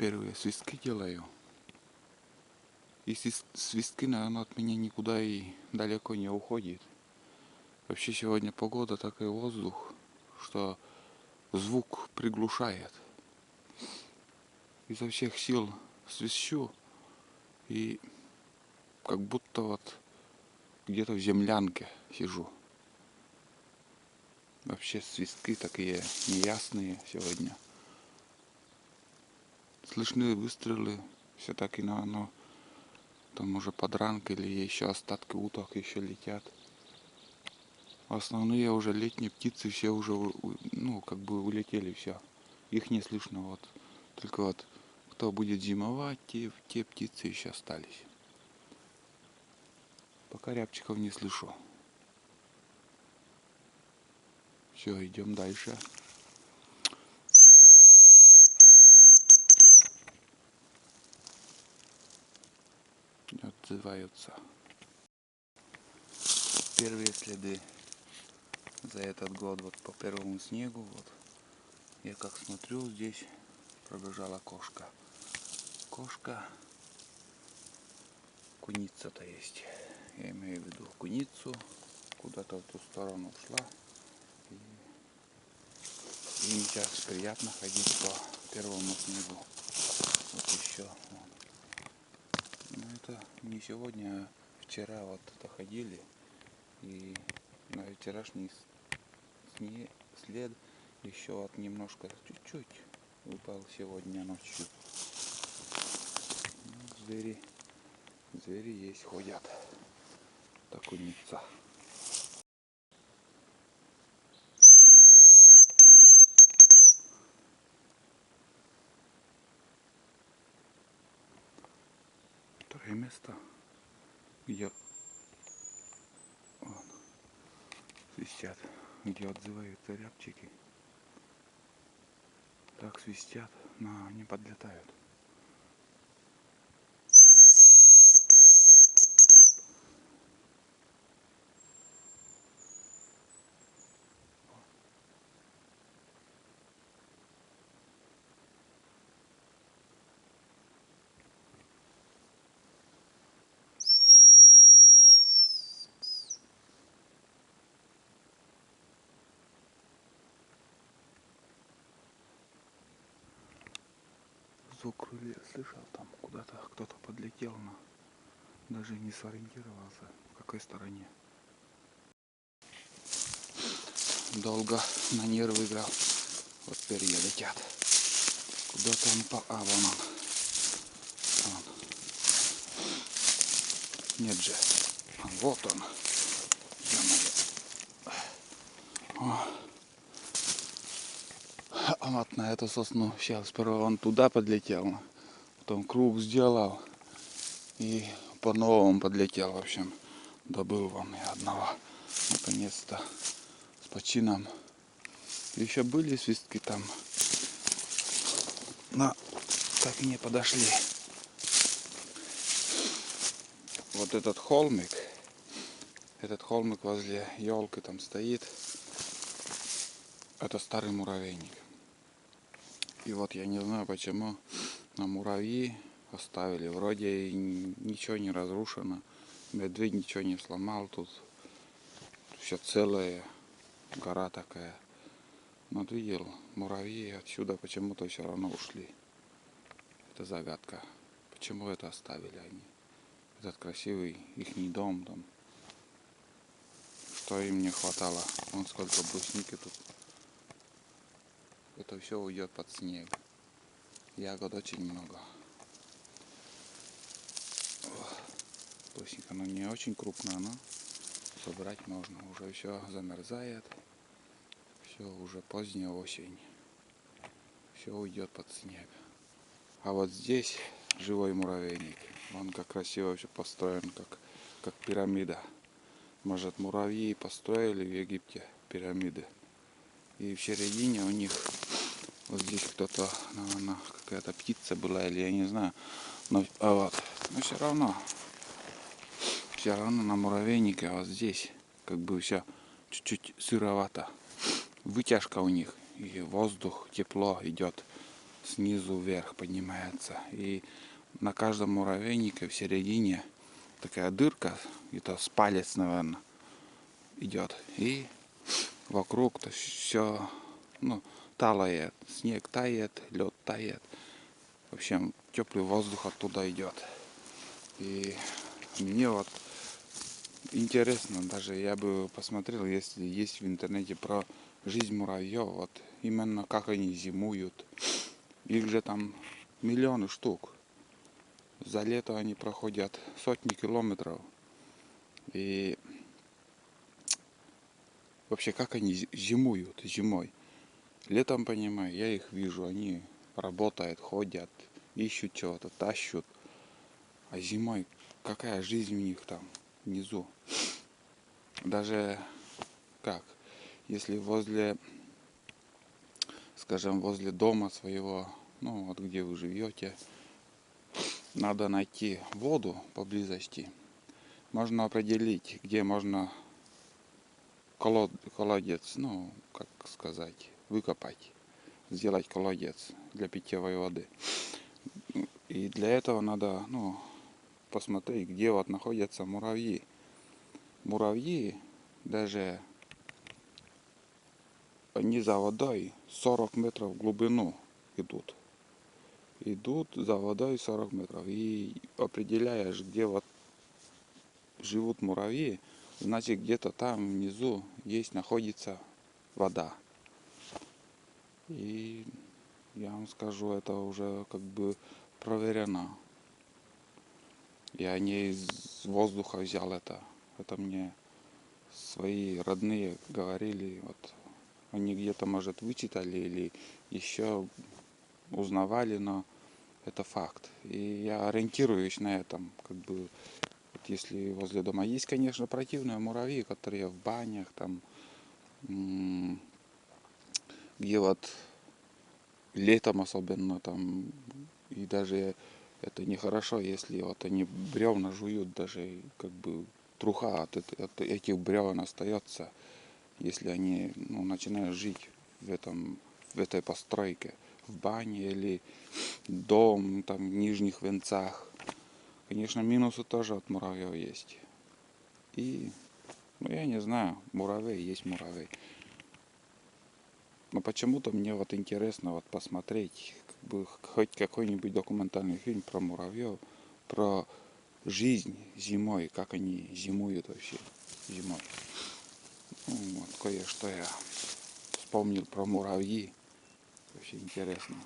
первые свистки делаю. И свистки, наверное, от меня никуда и далеко не уходит. Вообще сегодня погода, такой воздух, что звук приглушает. Изо всех сил свищу и как будто вот где-то в землянке сижу. Вообще свистки такие неясные сегодня. Слышны выстрелы, все-таки, но там уже подранки или еще остатки уток еще летят. Основные уже летние птицы все уже, ну, как бы улетели, все. Их не слышно, вот. Только вот кто будет зимовать, те птицы еще остались. Пока рябчиков не слышу. Все, идем дальше. Не отзываются. Первые следы за этот год вот по первому снегу. Вот. Я как смотрю, здесь пробежала кошка. Кошка. Куница-то есть. Я имею в виду куницу. Куда-то в ту сторону ушла. И им сейчас приятно ходить по первому снегу. Вот еще. Но это не сегодня, а вчера вот это ходили. И на вчерашний след еще вот немножко, чуть-чуть выпал сегодня ночью. Ну, звери есть, ходят. Так куница. Второе место, где вон, свистят, где отзываются рябчики. Так свистят, но не подлетают. Звук крылья слышал, там куда-то кто-то подлетел, но даже не сориентировался, в какой стороне. Долго на нервы играл. Вот перья летят. Куда-то он по... А, вон он. Вон. Нет же. А, вот он. А вот на эту сосну. Сейчас сперва он туда подлетел. Потом круг сделал. И по-новому подлетел. В общем, добыл вам и одного. Наконец-то. С почином. Еще были свистки там. Но так и не подошли. Вот этот холмик возле елки там стоит. Это старый муравейник. И вот я не знаю почему, но муравьи оставили. Вроде и ничего не разрушено. Медведь ничего не сломал. Тут все целая гора такая. Но видел, муравьи отсюда почему-то все равно ушли. Это загадка. Почему это оставили они? Этот красивый ихний дом там. Что им не хватало. Вон сколько брусники тут. Это все уйдет под снег. Ягод очень много. Брусника, ну не очень крупная, но собрать можно. Уже все замерзает. Все уже поздняя осень. Все уйдет под снег. А вот здесь живой муравейник. Он как красиво все построен, как пирамида. Может, муравьи построили в Египте пирамиды. И в середине у них вот здесь кто-то, наверное, какая-то птица была, или я не знаю. Но все равно на муравейнике, а вот здесь как бы все чуть-чуть сыровато. Вытяжка у них, и воздух, тепло идет снизу вверх поднимается. И на каждом муравейнике в середине такая дырка, это с палец, наверное, идет. И вокруг то все, ну, талает. Снег тает, лед тает. В общем, теплый воздух оттуда идет. И мне вот интересно, даже я бы посмотрел, если есть в интернете про жизнь муравьев, вот именно как они зимуют. Их же там миллионы штук. За лето они проходят сотни километров. И вообще, как они зимуют зимой? Летом, понимаю, я их вижу, они работают, ходят, ищут чего-то, тащут. А зимой какая жизнь у них там внизу? Даже как? Если возле, скажем, возле дома своего, ну вот где вы живете, надо найти воду поблизости. Можно определить, где можно колодец, ну, как сказать, выкопать, сделать колодец для питьевой воды. И для этого надо, ну, посмотреть, где вот находятся муравьи. Муравьи даже они за водой 40 метров в глубину идут. Идут за водой 40 метров. И определяешь, где вот живут муравьи, значит где-то там внизу есть, находится вода. И я вам скажу, это уже как бы проверено. Я не из воздуха взял это. Это мне свои родные говорили. Вот они где-то, может, вычитали или еще узнавали, но это факт. И я ориентируюсь на этом. Как бы, вот если возле дома есть, конечно, противные муравьи, которые в банях, там, где вот летом особенно там, и даже это нехорошо, если вот они бревна жуют, даже как бы труха от этих бревен остается, если они, ну, начинают жить в этой постройке, в бане или дом там в нижних венцах. Конечно, минусы тоже от муравьев есть. И, ну, я не знаю, муравей есть муравей. Но почему-то мне вот интересно вот посмотреть как бы, хоть какой-нибудь документальный фильм про муравьев, про жизнь зимой, как они зимуют вообще зимой. Ну, вот кое-что я вспомнил про муравьи. Вообще интересно.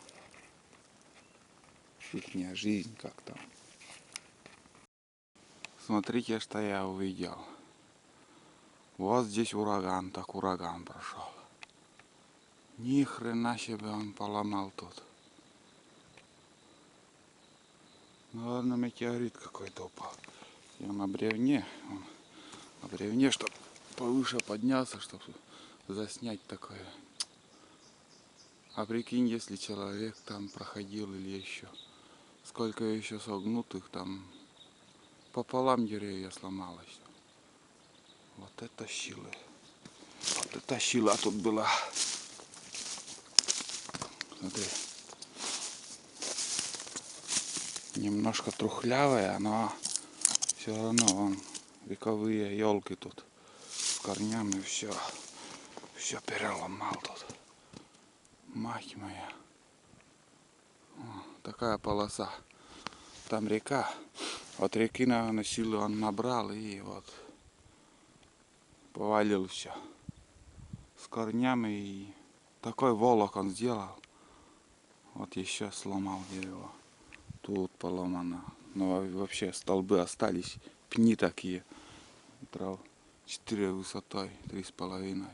Ихняя жизнь как там. Смотрите, что я увидел. Вот здесь ураган, так ураган прошел. Ни хрена себе он поломал тут. Наверное, метеорит какой-то упал. Я на бревне. На бревне, чтобы повыше подняться, чтобы заснять такое. А прикинь, если человек там проходил или еще. Сколько еще согнутых там. Пополам деревья сломалось. Вот это сила. Вот это сила тут была. Смотри. Немножко трухлявая, но все равно вон вековые елки тут с корнями, все переломал тут. Мать моя. О, такая полоса. Там река. От реки, наверное, силы он набрал и вот повалил все. С корнями и такой волок он сделал. Вот еще сломал дерево. Тут поломано. Но вообще столбы остались. Пни такие. Метров 4 высотой, 3,5.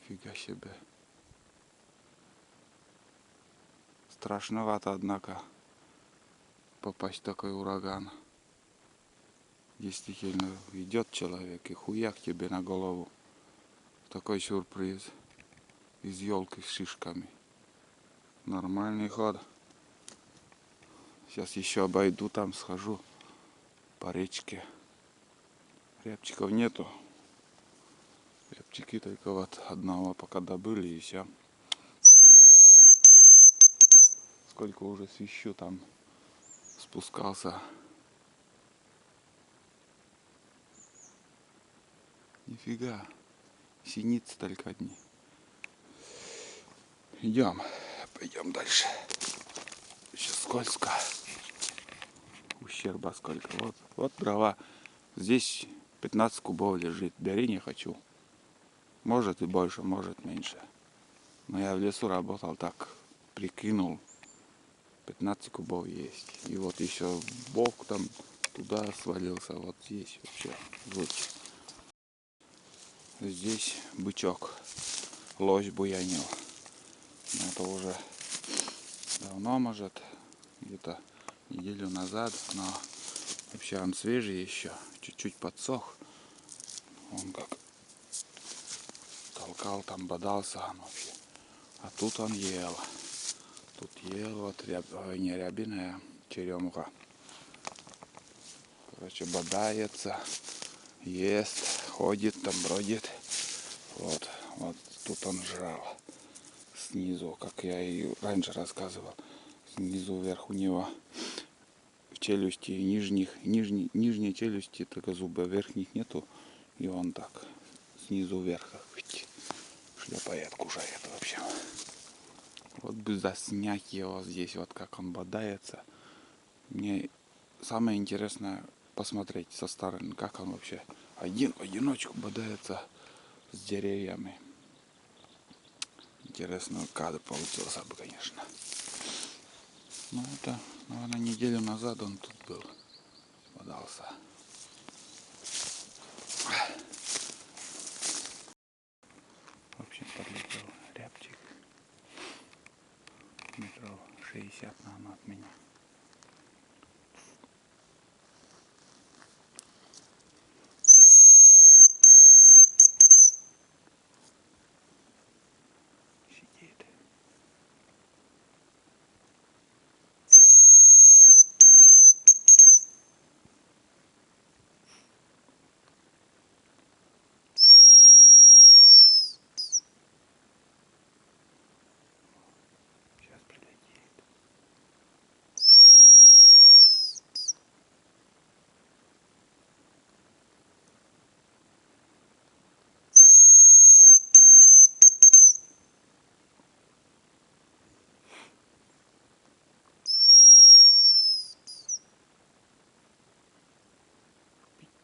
Фига себе. Страшновато, однако, попасть в такой ураган. Действительно, идет человек и хуяк тебе на голову. Такой сюрприз. Из елки с шишками. Нормальный ход. Сейчас еще обойду, там схожу по речке. Рябчиков нету. Рябчики только вот одного пока добыли и все. сколько уже свищу там спускался. Нифига, синицы только одни. Пойдем дальше. Еще скользко. Ущерба сколько. Вот дрова. Здесь 15 кубов лежит. Бери, не хочу. Может и больше, может меньше. Но я в лесу работал так. Прикинул. 15 кубов есть. И вот еще бок там туда свалился. Вот здесь вообще жуть. Здесь бычок. Лось буянил. Но это уже давно, может, где-то неделю назад. Но вообще он свежий еще. Чуть-чуть подсох. Он как толкал, там бодался он вообще. А тут он ел. Тут ел вот не рябиная, черемуха. Короче, бодается, ест, ходит, там бродит. Вот тут он жрал. Снизу, как я и раньше рассказывал. Снизу вверх у него в челюсти нижней челюсти только зубы, верхних нету. И он так снизу вверх шлепает, кушает вообще. Вот бы заснять его здесь, вот как он бодается. Мне самое интересное посмотреть со стороны, как он вообще в одиночку бодается с деревьями. Интересный кадр получился бы, конечно. Ну это, наверное, неделю назад он тут был, бодался. В общем, подлетел рябчик. Метров 60, наверное, от меня. Сидит. Сейчас прилетит.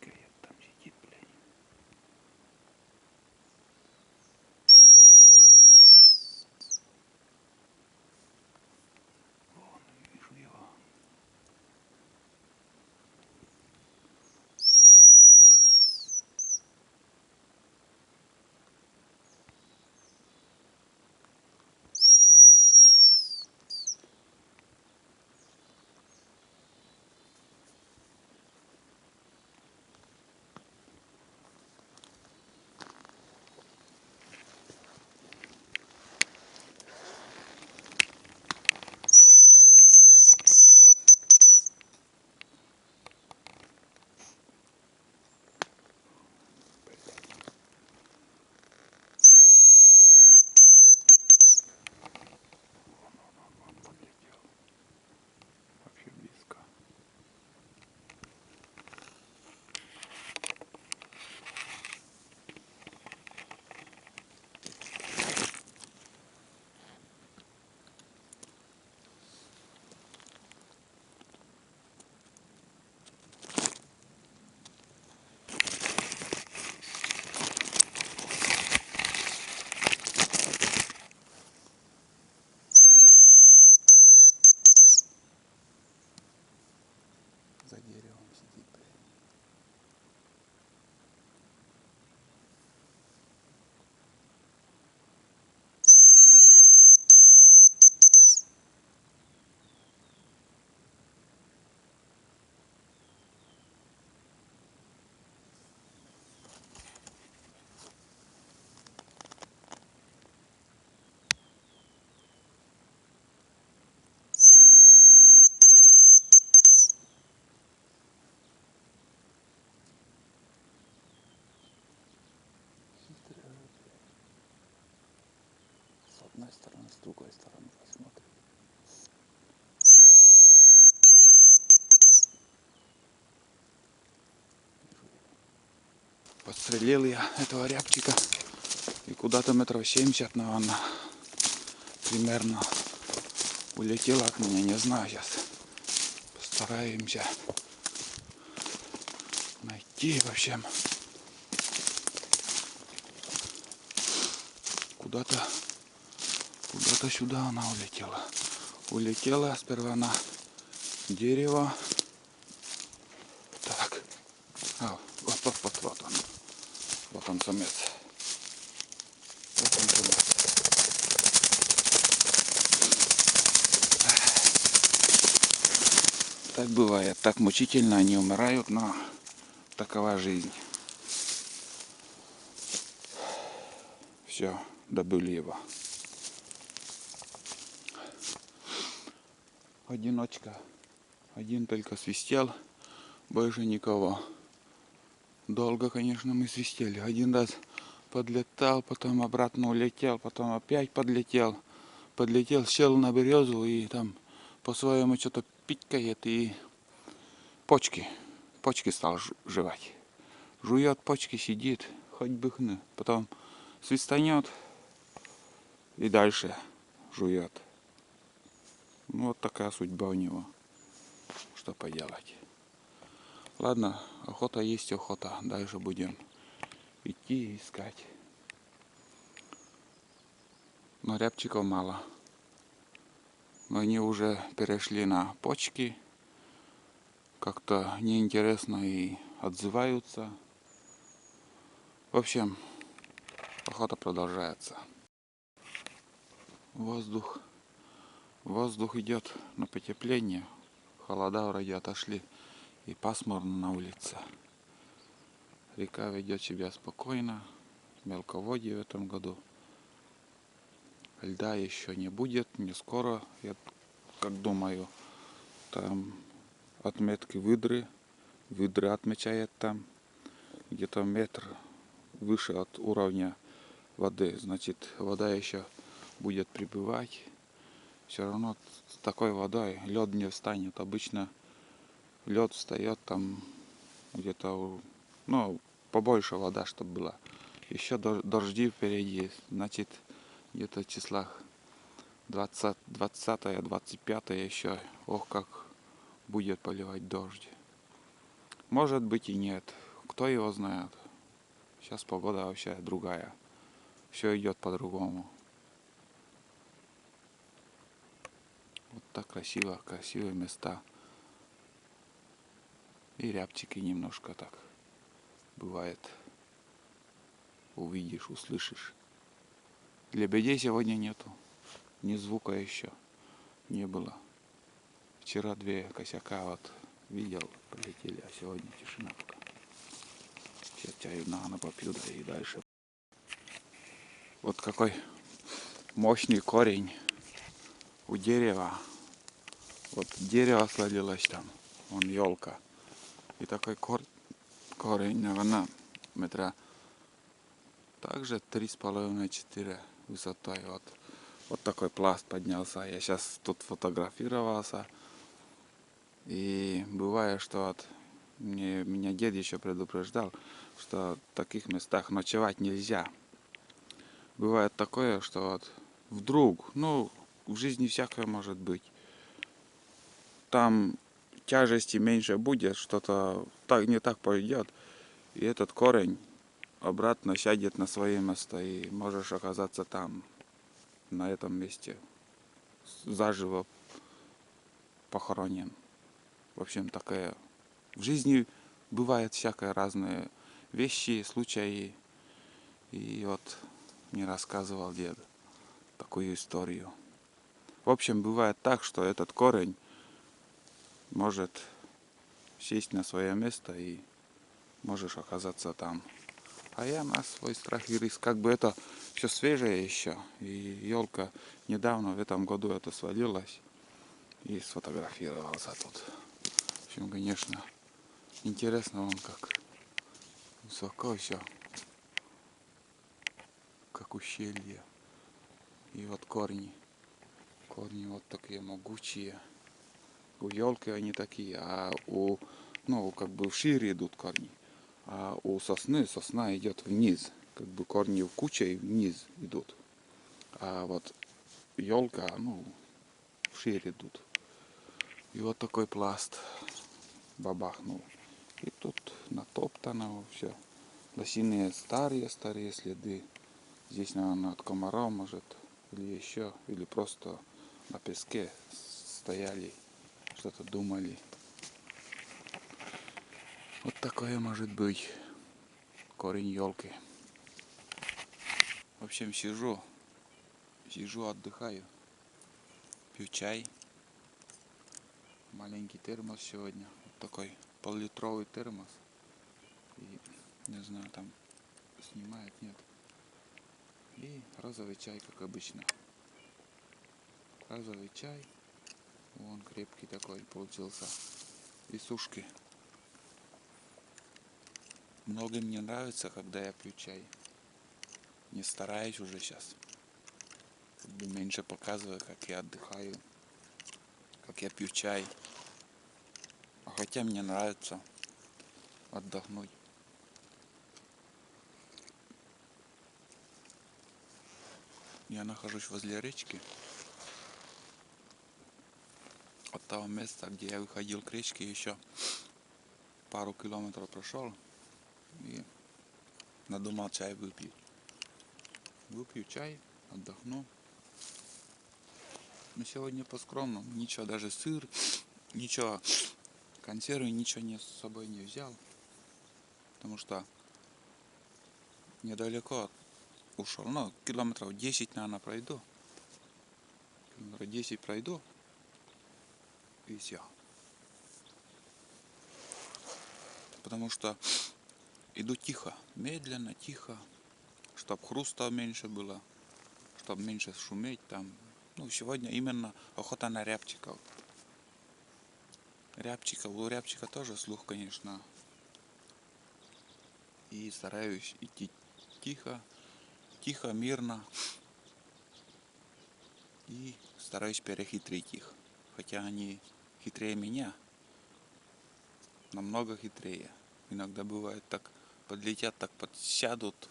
Пикает, там сидит, блядь. Вон, вижу его. Он подлетел. Вообще близко. За деревом сидит, блядь. С одной стороны, с другой стороны посмотрим. Подстрелил я этого рябчика. И куда-то метров 70, наверное, примерно улетел от меня. Не знаю, сейчас постараемся найти. В общем, куда-то сюда она улетела. Улетела сперва на дерево. Так. Вот он. Вот он самец. Вот он самец. Так бывает. Так мучительно они умирают, но такова жизнь. Все, добыли его. Одиночка. Один только свистел, больше никого. Долго, конечно, мы свистели. Один раз подлетал, потом обратно улетел, потом опять подлетел. Подлетел, сел на березу и там по-своему что-то пикает и почки стал жевать. Жует почки, сидит, хоть бы хны. Потом свистанет и дальше жует. Ну, вот такая судьба у него. Что поделать. Ладно, охота есть охота. Дальше будем идти и искать. Но рябчиков мало. Но они уже перешли на почки. Как-то неинтересно и отзываются. В общем, охота продолжается. Воздух идет на потепление. Холода вроде отошли. И пасмурно на улице. Река ведет себя спокойно. Мелководье в этом году. Льда еще не будет, не скоро. Я как думаю, там отметки выдры. Выдры отмечает там. Где-то метр выше от уровня воды. Значит, вода еще будет прибывать. Все равно с такой водой лед не встанет. Обычно лед встает там где-то, ну, побольше вода, чтобы была. Еще дожди впереди. Значит, где-то в числах 20-25 еще. Ох, как будет поливать дождь. Может быть и нет. Кто его знает. Сейчас погода вообще другая. Все идет по-другому. Вот так красиво, красивые места. И рябчики немножко так бывает. Увидишь, услышишь. Лебедей сегодня нету. Ни звука еще не было. Вчера 2 косяка вот видел, полетели, а сегодня тишина пока. Сейчас чаю наверное попью, да и дальше. Вот какой мощный корень у дерева. Вот дерево свалилось там, вон елка. И такой корень, наверное, метра также 3,5-4 высотой. Вот такой пласт поднялся. Я сейчас тут фотографировался. И бывает, что меня дед еще предупреждал, что в таких местах ночевать нельзя. Бывает такое, что вот вдруг, ну, в жизни всякое может быть. Там тяжести меньше будет, что-то не так пойдет. И этот корень обратно сядет на свое место. И можешь оказаться там, на этом месте, заживо похоронен. В общем, такая в жизни бывает всякое разные вещи, случаи. И вот мне рассказывал дед такую историю. В общем, бывает так, что этот корень может сесть на свое место и можешь оказаться там. А я на свой страх и риск. Как бы это все свежее еще. И елка недавно в этом году это свалилась. И сфотографировался тут. В общем, конечно, интересно он как высоко все. Как ущелье. И вот корни. Корни вот такие могучие. У елки они такие, а ну, как бы вшире идут корни. А у сосна идет вниз. Как бы корни в куче и вниз идут. А вот елка, ну, шире идут. И вот такой пласт бабахнул. И тут натоптано все. Лосиные старые следы. Здесь, наверное, от комаров, может, или еще, или просто на песке стояли, что-то думали. Вот такое может быть корень елки. В общем, сижу, отдыхаю, пью чай. Маленький термос сегодня, вот такой пол-литровый термос. И не знаю, там снимает, нет. И розовый чай, как обычно. Розовый чай. Вон крепкий такой получился. И сушки. Многим мне нравится, когда я пью чай. Не стараюсь уже сейчас. Как бы меньше показываю, как я отдыхаю. Как я пью чай. А хотя мне нравится отдохнуть. Я нахожусь возле речки. От того места, где я выходил к речке, еще пару километров прошел. И надумал чай выпить. Выпью чай, отдохну. Но сегодня по-скромному. Ничего, даже сыр, ничего, консервы, ничего с собой не взял. Потому что недалеко ушел. Ну, километров 10, наверное, пройду. Километров 10 пройду. И все. Потому что иду тихо, медленно, тихо. Чтоб хруста меньше было. Чтоб меньше шуметь там. Ну, сегодня именно охота на рябчиков. У рябчика тоже слух, конечно. И стараюсь идти тихо, мирно. И стараюсь перехитрить их. Хотя они хитрее меня. Намного хитрее. Иногда бывает так, подлетят, так подсядут.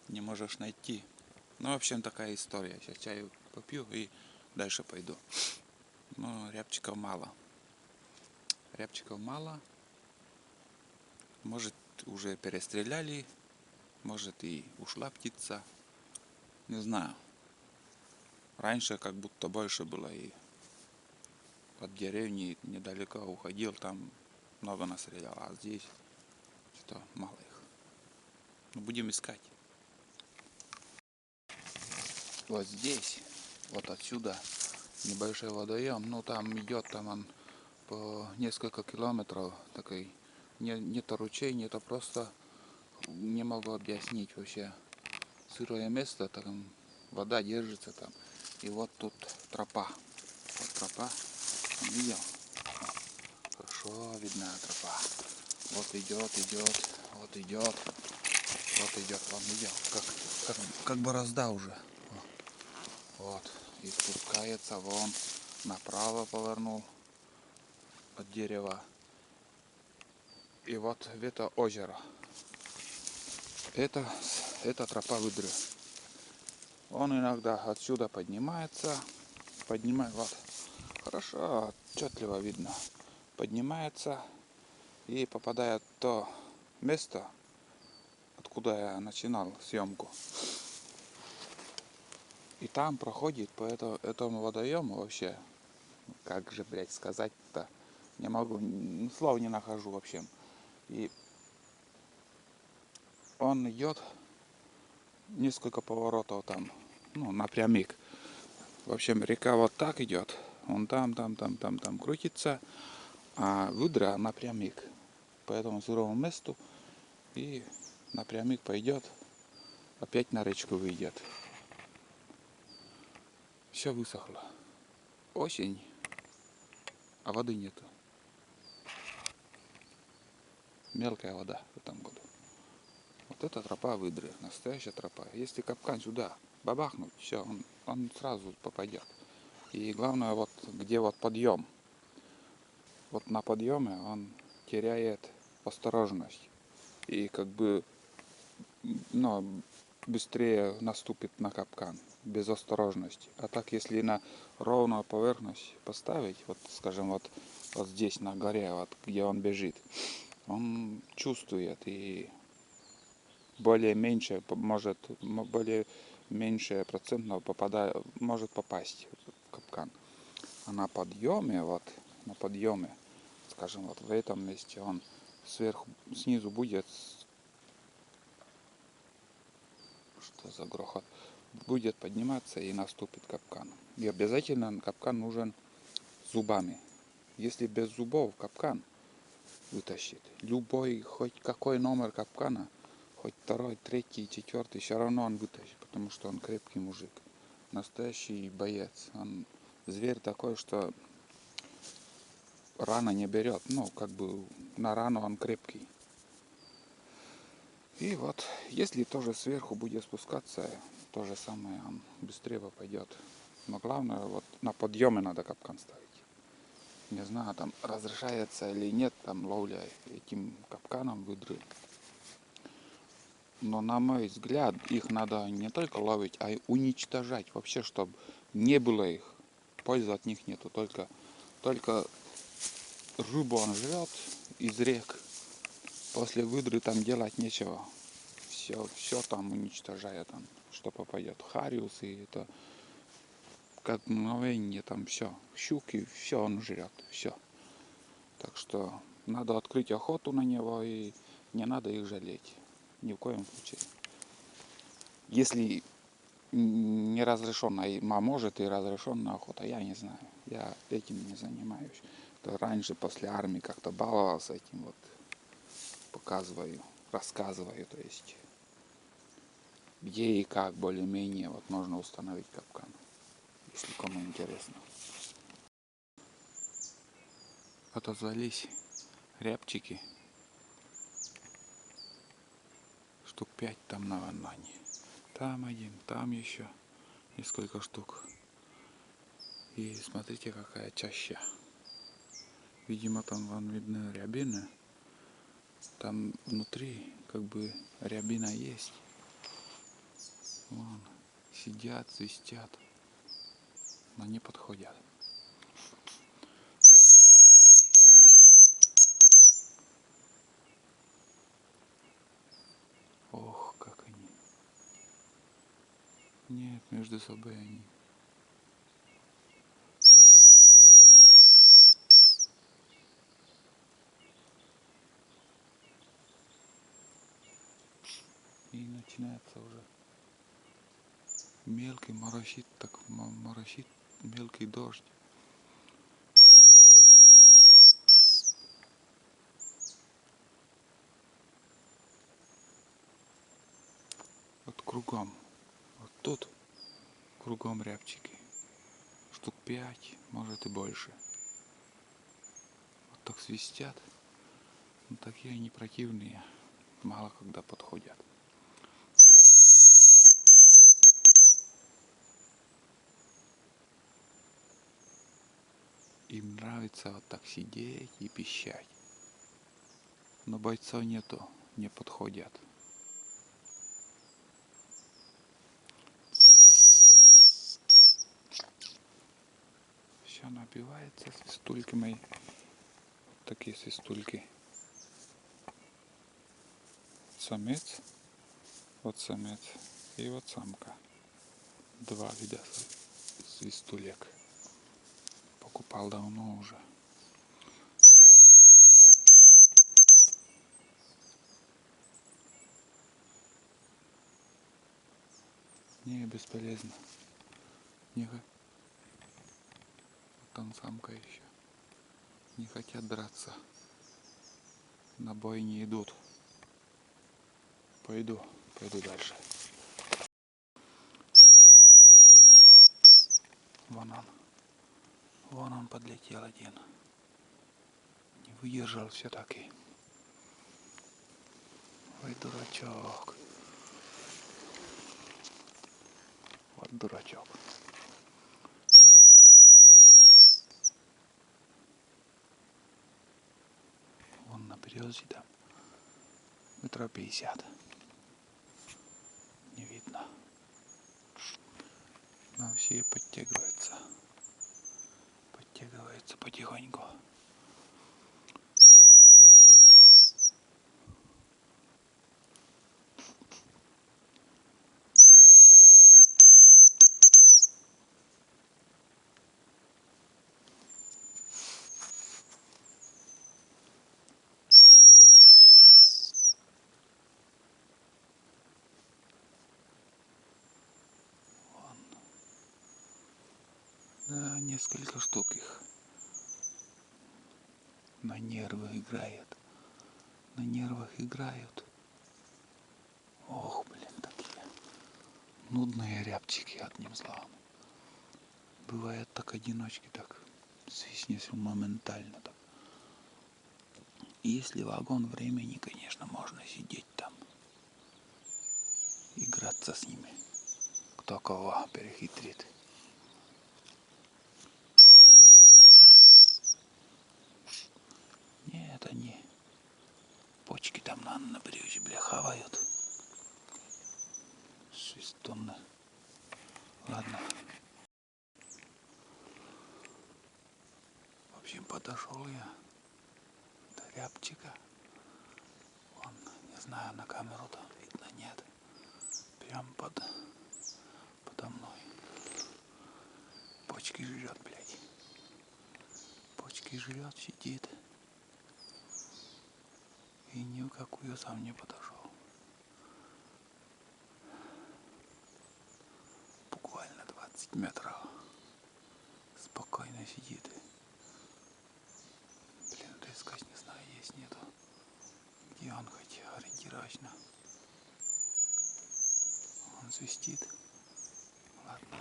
Не можешь найти. Ну, в общем, такая история. Сейчас чаю попью и дальше пойду. Но рябчиков мало. Может, уже перестреляли. Может, и ушла птица. Не знаю. Раньше как будто больше было. И от деревни недалеко уходил. Там много настрелял. А здесь что-то мало их. Но будем искать. Вот здесь, вот отсюда небольшой водоем. Ну, там идет, там он по несколько километров такой. Нету ручей, нету просто, не могу объяснить вообще. Сырое место, там вода держится там. И вот тут тропа. Вот тропа. Видел? Хорошо видна тропа. Вот идет. Вот идет. Вон видел? Как борозда уже. Вот. И спускается вон. Направо повернул от дерева. И вот в это озеро. Это тропа выдры. Он иногда отсюда поднимается. Вот. Хорошо, отчетливо видно. Поднимается и попадает в то место, откуда я начинал съемку. И там проходит по этому водоему вообще. Как же, блядь, сказать-то? Не могу, слов не нахожу вообще. И он идет несколько поворотов там, ну, напрямик. В общем, река вот так идет. Он там крутится, а выдра напрямик по этому сырому месту и напрямик пойдет, опять на речку выйдет. Все высохло. Осень, а воды нету. Мелкая вода в этом году. Вот это тропа выдры, настоящая тропа. Если капкан сюда бабахнуть, все, он сразу попадет. И главное, вот где вот подъем. Вот на подъеме он теряет осторожность. и как бы, ну, быстрее наступит на капкан, без осторожности. А так, если на ровную поверхность поставить, вот, скажем, вот здесь на горе, вот, где он бежит, он чувствует и более меньше может, более меньше процентного может попасть в капкан. А на подъеме, вот, на подъеме, скажем, вот в этом месте он снизу будет, что за грохот, будет подниматься и наступит капкан. И обязательно капкан нужен зубами. Если без зубов капкан вытащит, любой, хоть какой номер капкана, хоть второй, третий, четвертый, все равно он вытащит, потому что он крепкий мужик. Настоящий боец. Он зверь такой, что рана не берет. Ну, как бы на рану он крепкий. И вот, если тоже сверху будет спускаться, то же самое, он быстрее пойдет. Но главное, вот на подъеме надо капкан ставить. Не знаю, там разрешается или нет там ловля этим капканом выдры. Но на мой взгляд, их надо не только ловить, а и уничтожать вообще, чтобы не было их. Пользы от них нету, только рыбу он жрет из рек. После выдры там делать нечего. Все там уничтожает он, что попадет. Хариус и это как мгновение там все. Щуки, все он жрет, все. Так что надо открыть охоту на него и не надо их жалеть. Ни в коем случае. Если неразрешенная, а может и разрешенная охота, я не знаю. Я этим не занимаюсь. То раньше после армии как-то баловался этим вот. Показываю, рассказываю, то есть где и как более-менее вот можно установить капкан, если кому интересно. Отозвались рябчики, штук 5 там на ванне. Там один, там еще несколько штук. И смотрите, какая чаща. Видимо, там вон видны рябины. Там внутри как бы рябина есть. Вон, сидят, свистят, но не подходят. Ох, как они. Нет, между собой они. И начинается уже мелкий моросит, так моросит мелкий дождь. Вот кругом, вот тут кругом рябчики. Штук 5, может и больше. Вот так свистят. Ну, такие они противные. Мало когда подходят. Им нравится вот так сидеть и пищать. Но бойцов нету, не подходят. Все набивается свистульки мои. Такие свистульки. Самец, вот самец и вот самка. Два вида свистулек. Покупал давно уже. Не, бесполезно. Не, вот там самка еще. Не хотят драться. На бой не идут. Пойду дальше. Вон он подлетел один. Не выдержал все-таки. Ой, дурачок. Вот дурачок. Вон на березе там. метра 50. Не видно. Но все подтягиваются. Подтягиваются потихоньку. Да, несколько штук их. На нервы играют. На нервах играют. Ох, блин, такие нудные рябчики, одним словом. Бывает так одиночки, так свистнешь моментально. Так. Если вагон времени, конечно, можно сидеть там. Играться с ними. Кто кого перехитрит. Нет, они почки там на брюхе, бля, хавают. 6 тонн. Ладно. В общем, подошел я до рябчика. Он, не знаю, на камеру там видно, нет. Прям подо мной. Почки жрет, блядь. Почки жрет, сидит. И ни в какую сам не подошел. Буквально 20 метров. Спокойно сидит. Блин, искать не знаю, есть нету. Где он хоть ориентировочно? Он свистит. Ладно.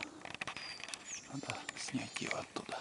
Надо снять его оттуда.